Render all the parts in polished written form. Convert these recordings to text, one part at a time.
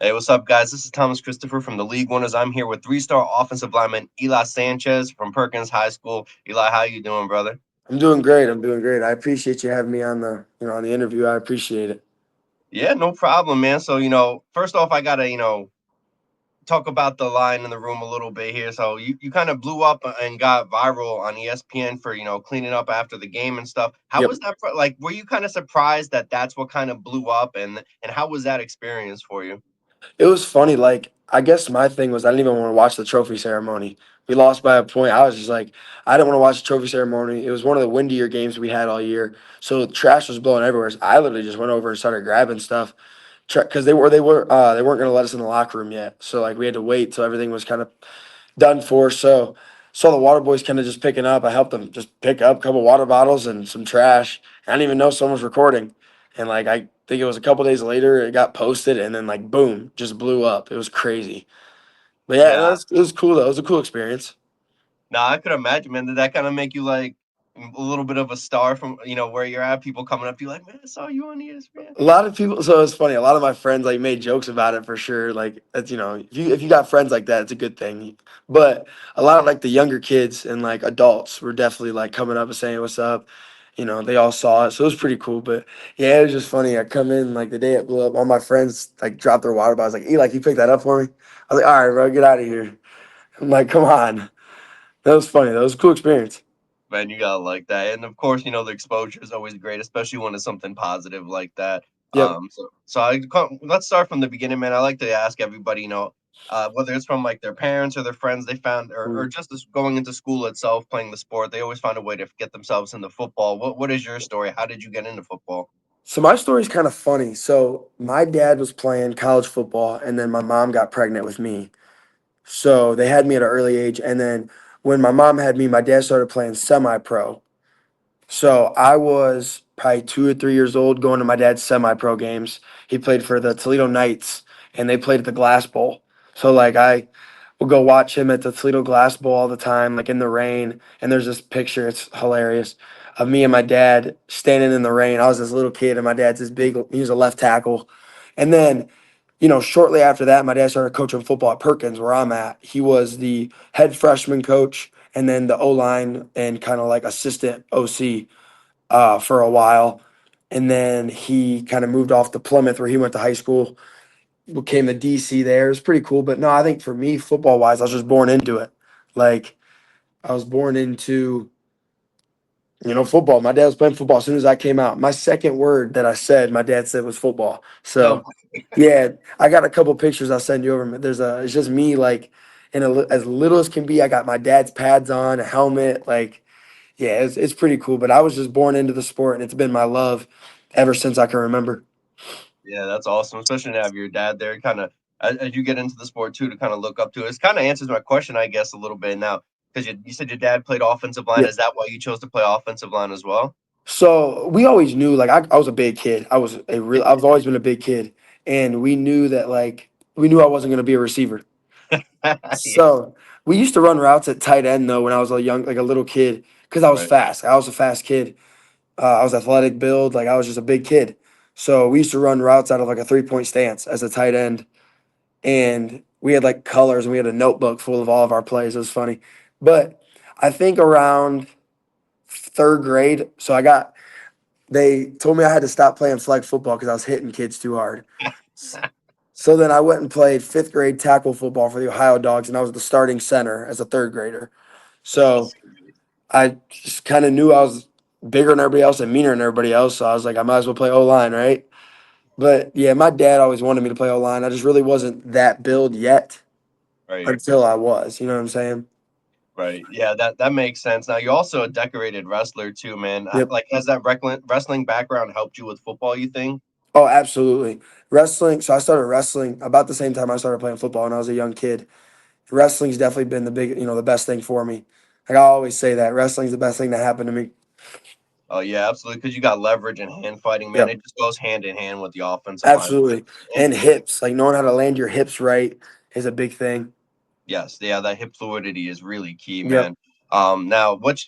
Hey, what's up, guys? This is Thomas Christopher from the League Winners. I'm here with three-star offensive lineman Eli Sanchez from Perkins High School. Eli, how you doing, brother? I'm doing great. I'm doing great. I appreciate you having me on the interview. I appreciate it. Yeah, no problem, man. So, first off, I gotta, talk about the line in the room a little bit here. So you kind of blew up and got viral on ESPN for, cleaning up after the game and stuff. How Yep. was that like, were you kind of surprised that that's what kind of blew up and how was that experience for you? It was funny. Like, I guess my thing was I didn't even want to watch the trophy ceremony. We lost by a point. I was just like, I didn't want to watch the trophy ceremony. It was one of the windier games we had all year. So trash was blowing everywhere. So I literally just went over and started grabbing stuff because they weren't going to let us in the locker room yet. So like we had to wait till everything was kind of done for. So saw the water boys kind of just picking up. I helped them just pick up a couple water bottles and some trash. I didn't even know someone was recording. And like I think it was a couple days later, it got posted and then like boom, just blew up. It was crazy. But yeah, Yeah. it was cool though. It was a cool experience. Now I could imagine, man. Did that kind of make you like a little bit of a star from where you're at? People coming up to you like, man, I saw you on ESPN. A lot of people, so it's funny. A lot of my friends like made jokes about it for sure. Like that's if you got friends like that, it's a good thing. But a lot of like the younger kids and like adults were definitely like coming up and saying what's up. They all saw it, so it was pretty cool. But yeah, it was just funny. I come in like the day it blew up. All my friends like dropped their water bottles. Like, Eli, you pick that up for me? I was like, all right, bro, get out of here. I'm like, come on. That was funny. That was a cool experience. Man, you gotta like that. And of course, the exposure is always great, especially when it's something positive like that. Yep. Let's start from the beginning, man. I like to ask everybody, whether it's from like their parents or their friends they found, or just as going into school itself, playing the sport, they always find a way to get themselves into football. What is your story? How did you get into football? So my story's kind of funny. So my dad was playing college football, and then my mom got pregnant with me. So they had me at an early age, and then when my mom had me, my dad started playing semi-pro. So I was probably 2 or 3 years old going to my dad's semi-pro games. He played for the Toledo Knights, and they played at the Glass Bowl. So like I would go watch him at the Toledo Glass Bowl all the time, like in the rain. And there's this picture, it's hilarious, of me and my dad standing in the rain. I was this little kid, and my dad's this big. He was a left tackle, and then. Shortly after that, my dad started coaching football at Perkins, where I'm at. He was the head freshman coach and then the O line and kind of like assistant OC for a while. And then he kind of moved off to Plymouth where he went to high school, became the DC there. It was pretty cool. But no, I think for me, football wise, I was just born into it. Like I was born into, football. My dad was playing football as soon as I came out. My second word that I said, my dad said was football. No. So yeah, I got a couple pictures I'll send you over. It's just me like as little as can be. I got my dad's pads on, a helmet, like yeah, it's pretty cool. But I was just born into the sport, and it's been my love ever since I can remember. Yeah, that's awesome, especially to have your dad there, kind of as you get into the sport too, to kind of look up to. It kind of answers my question, I guess, a little bit now, because you said your dad played offensive line. Yeah. Is that why you chose to play offensive line as well? So we always knew, like I was a big kid. I've always been a big kid, and we knew that we knew I wasn't going to be a receiver. Yeah, So we used to run routes at tight end though when I was a little kid, because I was right. fast. I was a fast kid. I was athletic build, like I was just a big kid. So we used to run routes out of like a 3 point stance as a tight end, and we had like colors and we had a notebook full of all of our plays. It was funny, but I think around third grade, they told me I had to stop playing flag football because I was hitting kids too hard. So then I went and played fifth grade tackle football for the Ohio Dogs, and I was the starting center as a third grader. So That's I just kind of knew I was bigger than everybody else and meaner than everybody else. So I was like, I might as well play O line, right? But yeah, my dad always wanted me to play O line. I just really wasn't that build yet right, until I was. You know what I'm saying? right. Yeah, that makes sense. Now you're also a decorated wrestler too, man. Yep. Like, has that wrestling background helped you with football? You think? Oh, absolutely. Wrestling. So I started wrestling about the same time I started playing football when I was a young kid. Wrestling's definitely been the best thing for me. Like I always say that wrestling's the best thing that happened to me. Oh yeah, absolutely. Because you got leverage and hand fighting, man. Yep. It just goes hand in hand with the offensive line. Absolutely. And And hips, like knowing how to land your hips right is a big thing. yes, yeah, that hip fluidity is really key, Yep. man. Now what's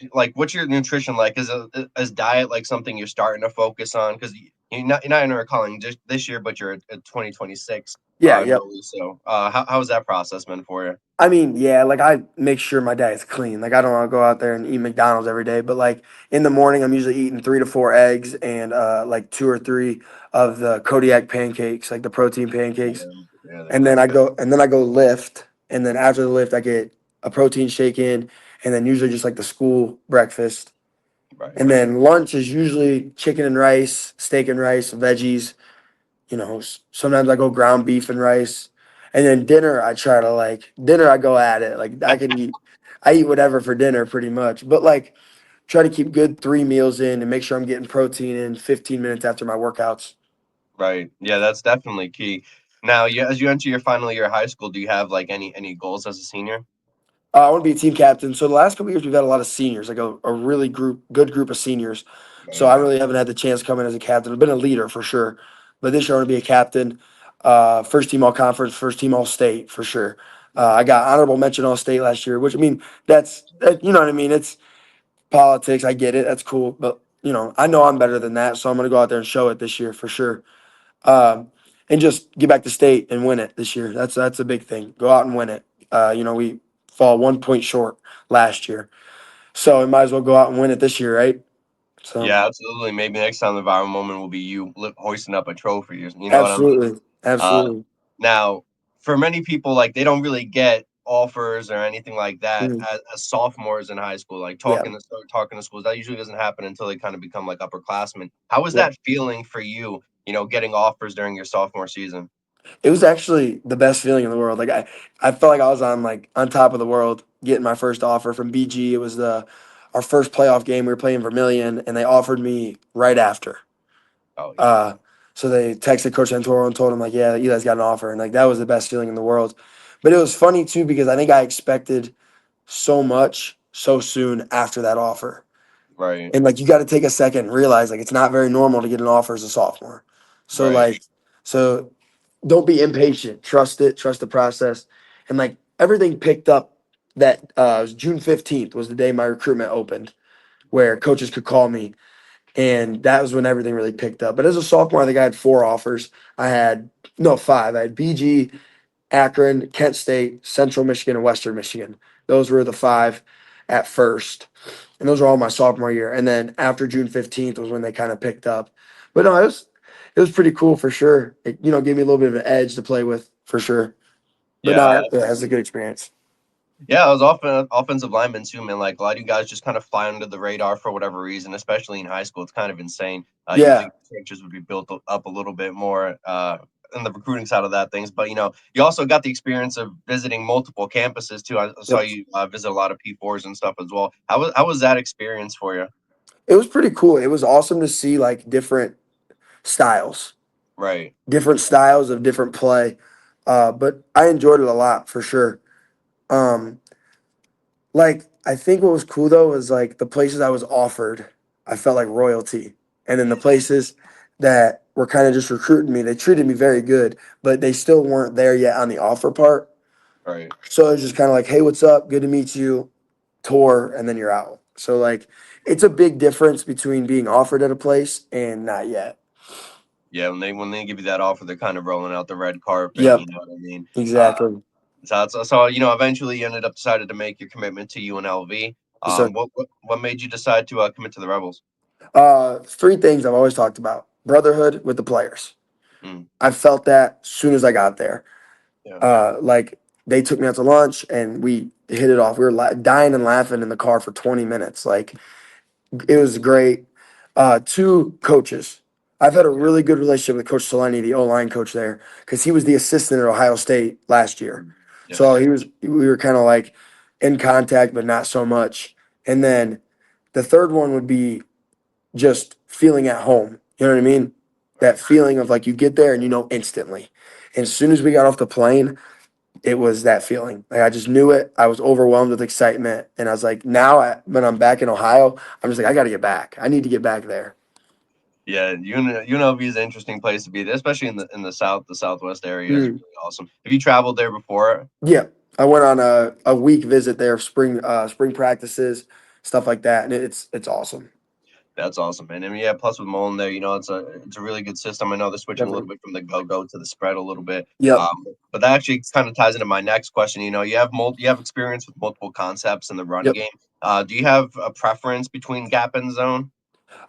your nutrition like? Is diet like something you're starting to focus on? Because you're not entering college this year, but you're at 2026. Yeah, yep. Really. So, how's that process been for you? I mean, yeah, like I make sure my diet's clean. Like I don't want to go out there and eat McDonald's every day, but like in the morning, I'm usually eating 3 to 4 eggs and like 2 or 3 of the Kodiak pancakes, like the protein pancakes. Yeah, they're And then great. I go lift, and then after the lift, I get a protein shake in, and then usually just like the school breakfast. Right, And then lunch is usually chicken and rice, steak and rice, veggies. Sometimes I go ground beef and rice. And then dinner, I try to like dinner. I go at it. Like I eat whatever for dinner pretty much. But like try to keep good 3 meals in and make sure I'm getting protein in 15 minutes after my workouts. right. Yeah, that's definitely key. Now, as you enter your final year of high school, do you have like any goals as a senior? I want to be a team captain. So the last couple years, we've had a lot of seniors, like a really good group of seniors. So I Right, really haven't had the chance to come in as a captain. I've been a leader for sure, but this year I want to be a captain. First team all conference, first team all state for sure. I got honorable mention all state last year, which I mean, you know what I mean. It's politics. I get it. That's cool, but I know I'm better than that. So I'm going to go out there and show it this year for sure. And just get back to state and win it this year. That's a big thing. Go out and win it. We fall 1 point short last year, so we might as well go out and win it this year, right? So yeah, absolutely. Maybe next time the viral moment will be you hoisting up a trophy. You know what I mean? absolutely, Uh, absolutely. Now, for many people, like they don't really get offers or anything like that Mhm. as sophomores in high school. Like Yeah, talking to schools, that usually doesn't happen until they kind of become like upperclassmen. How was yeah. that feeling for you? Getting offers during your sophomore season. It was actually the best feeling in the world. Like I felt like I was on top of the world getting my first offer from BG. It was our first playoff game. We were playing Vermilion, and they offered me right after. Oh yeah, Uh, so they texted Coach Santoro and told him like, yeah, Eli's got an offer, and like that was the best feeling in the world. But it was funny too because I think I expected so much so soon after that offer, right, and like you got to take a second and realize like it's not very normal to get an offer as a sophomore. So right, like, so don't be impatient. Trust it. Trust the process, and like everything picked up. That was June 15th was the day my recruitment opened, where coaches could call me and that was when everything really picked up. But as a sophomore, I think I had 4 offers. I had no 5. I had BG, Akron, Kent State, Central Michigan, and Western Michigan. Those were the 5 at first, and those were all my sophomore year. And then after June 15th was when they kind of picked up. But no, it was pretty cool for sure. It gave me a little bit of an edge to play with for sure. But no, yeah. it was a good experience. Yeah, I was often offensive lineman too, man. Like a lot of you guys just kind of fly under the radar for whatever reason, especially in high school. It's kind of insane. You Yeah. think trenches would be built up a little bit more in the recruiting side of that things, but you also got the experience of visiting multiple campuses too. I saw Yep. you visit a lot of P4s and stuff as well. How was that experience for you? It was pretty cool. It was awesome to see like styles Right, different styles of different play. But I enjoyed it a lot for sure. Um, like I think what was cool though was like the places I was offered, I felt like royalty, and then the places that were kind of just recruiting me, they treated me very good, but they still weren't there yet on the offer part. right. So it was just kind of like, hey, what's up? Good to meet you. Tour, and then you're out. So like, it's a big difference between being offered at a place and not yet. Yeah, when they give you that offer, they're kind of rolling out the red carpet. You Yep, know what I mean? exactly. So eventually you ended up decided to make your commitment to UNLV. Yes, sir. What made you decide to commit to the Rebels? 3 things I've always talked about: brotherhood with the players. Mm, I felt that as soon as I got there. yeah, Like they took me out to lunch and we hit it off. We were dying and laughing in the car for 20 minutes. Like it was great. 2 coaches. I've had a really good relationship with Coach Solani, the O line coach there, because he was the assistant at Ohio State last year. So yes, we were kind of like in contact, but not so much. And then the third one would be just feeling at home. You know what I mean? That right. feeling of like you get there and you know instantly. And as soon as we got off the plane, it was that feeling. Like I just knew it. I was overwhelmed with excitement, and I was like, now when I'm back in Ohio, I'm just like, I got to get back. I need to get back there. Yeah, UNLV is an interesting place to be there, especially in the southwest area is Mm. really awesome. Have you traveled there before? Yeah, I went on a week visit there, spring practices, stuff like that, and it's awesome. That's awesome, man. I mean, yeah. Plus with Mullen there, it's a really good system. I know they're switching a little Definitely. bit from the go to the spread a little bit. Yep. But that actually kind of ties into my next question. You have experience with multiple concepts in the run Yep. game. Do you have a preference between gap and zone?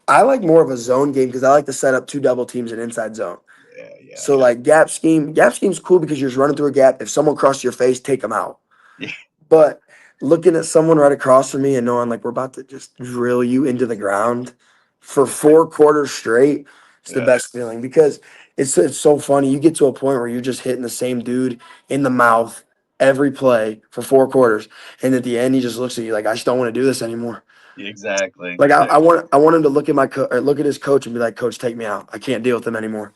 I like more of a zone game because I like to set up two double teams in inside zone. Yeah, yeah, So like gap scheme's cool because you're just running through a gap. If someone crosses your face, take them out. yeah, But looking at someone right across from me and knowing like we're about to just drill you into the ground for 4 quarters straight, it's the yeah. best feeling because it's so funny. You get to a point where you're just hitting the same dude in the mouth every play for 4 quarters, and at the end he just looks at you like I just don't want to do this anymore. Exactly. Like I want him to look at or look at his coach and be like, Coach, take me out. I can't deal with him anymore.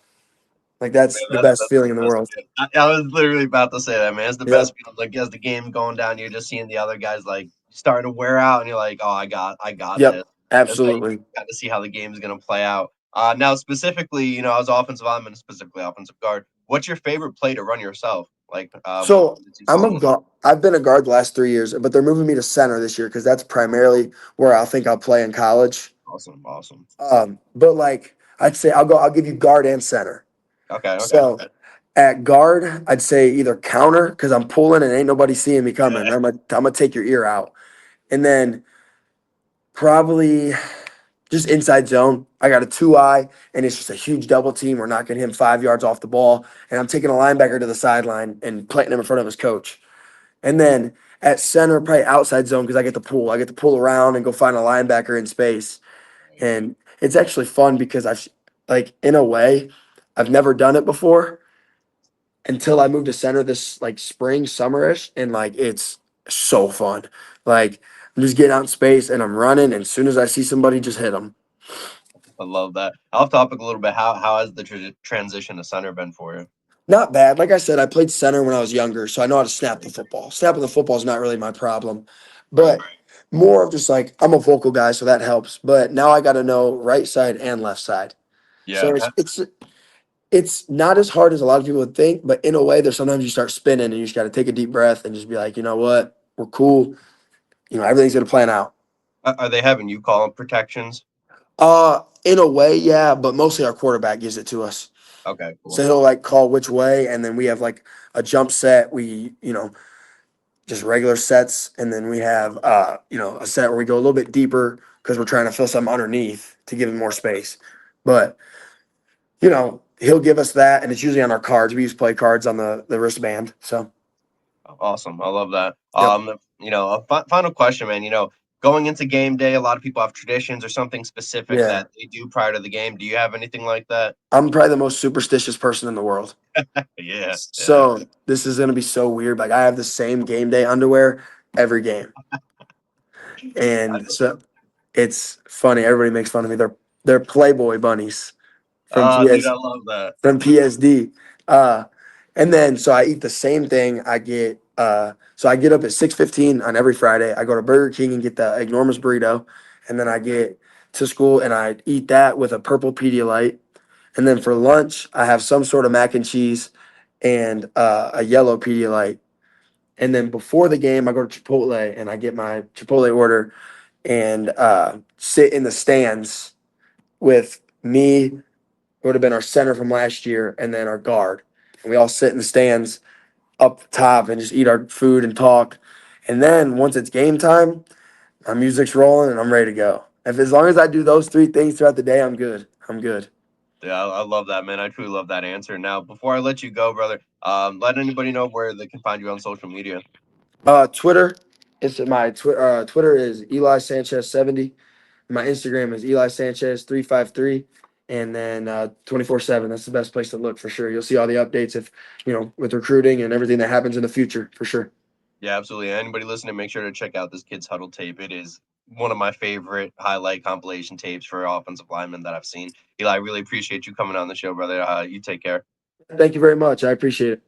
Like that's the Man, best that's feeling the in the best world. feeling. I was literally about to say that, man. It's the best Yep. feeling. Like as the game going down, you're just seeing the other guys like starting to wear out, and you're like, "Oh, I got Yep. this." That's how you Absolutely. kind of see how the game's gonna play out. Now, specifically, as offensive lineman, specifically offensive guard, what's your favorite play to run yourself? Like So when it's you calling this? I've been a guard the last 3 years, but they're moving me to center this year because that's primarily where I think I'll play in college. Awesome, awesome. But like I'd say I'll give you guard and center. Okay, okay. So at guard, I'd say either counter because I'm pulling and ain't nobody seeing me Yeah, coming. I'm gonna take your ear out. And then probably just inside zone. I got a 2-eye, and it's just a huge double team. We're knocking him 5 yards off the ball, and I'm taking a linebacker to the sideline and planting him in front of his coach. And then at center, probably outside zone because I get to pull. I get to pull around and go find a linebacker in space. And it's actually fun because like, in a way, I've never done it before until I moved to center this like spring, summerish, and like it's so fun. Like I'm just getting out in space and I'm running, and as soon as I see somebody, just hit them. I love that. Off topic a little bit. How has the transition to center been for you? Not bad. Like I said, I played center when I was younger, so I know how to snap the football. Snapping the football is not really my problem, Right. but more of just like I'm a vocal guy, so that helps. But now I got to know right side and left side. So Yeah. it's not as hard as a lot of people would think, but in a way, there's sometimes you start spinning and you just got to take a deep breath and just be like, you know what, we're cool. Everything's gonna plan out. Are they having you call protections? In a way, yeah, but mostly our quarterback gives it to us. Okay, So cool. he'll like call which way, and then we have like a jump set. Just regular sets, and then we have a set where we go a little bit deeper because we're trying to fill something underneath to give him more space. But he'll give us that, and it's usually on our cards. We use play cards on the wristband. So Awesome. I love that. yep, Final question, man. Going into game day, a lot of people have traditions or something specific yeah. that they do prior to the game. Do you have anything like that? I'm probably the most superstitious person in the world. Yeah, yeah. So this is gonna be so weird. Like I have the same game day underwear every game, and so it's funny. Everybody makes fun of me. They're Playboy bunnies from Dude, PS I love that. from PSD. Uh, and then so I eat the same thing. I get up at 6:15 on every Friday. I go to Burger King and get the enormous burrito, and then I get to school and I eat that with a purple Pedialyte. And then for lunch, I have some sort of mac and cheese and a yellow Pedialyte. And then before the game, I go to Chipotle and I get my Chipotle order and sit in the stands with me. It would have been our center from last year, and then our guard. And we all sit in the stands up top and just eat our food and talk. And then once it's game time, my music's rolling and I'm ready to go. If as long as I do those three things throughout the day, I'm good. I'm good. Yeah, I love that, man. I truly love that answer. Now, before I let you go, brother, let anybody know where they can find you on social media. Twitter, Twitter is Eli Sanchez 70. My Instagram is Eli Sanchez 353. And then 24/7. That's the best place to look for sure. You'll see all the updates if with recruiting and everything that happens in the future for sure. Yeah, absolutely. Anybody listening, make sure to check out this kid's huddle tape. It is one of my favorite highlight compilation tapes for offensive linemen that I've seen. Eli, I really appreciate you coming on the show, brother. You take care. Thank you very much. I appreciate it.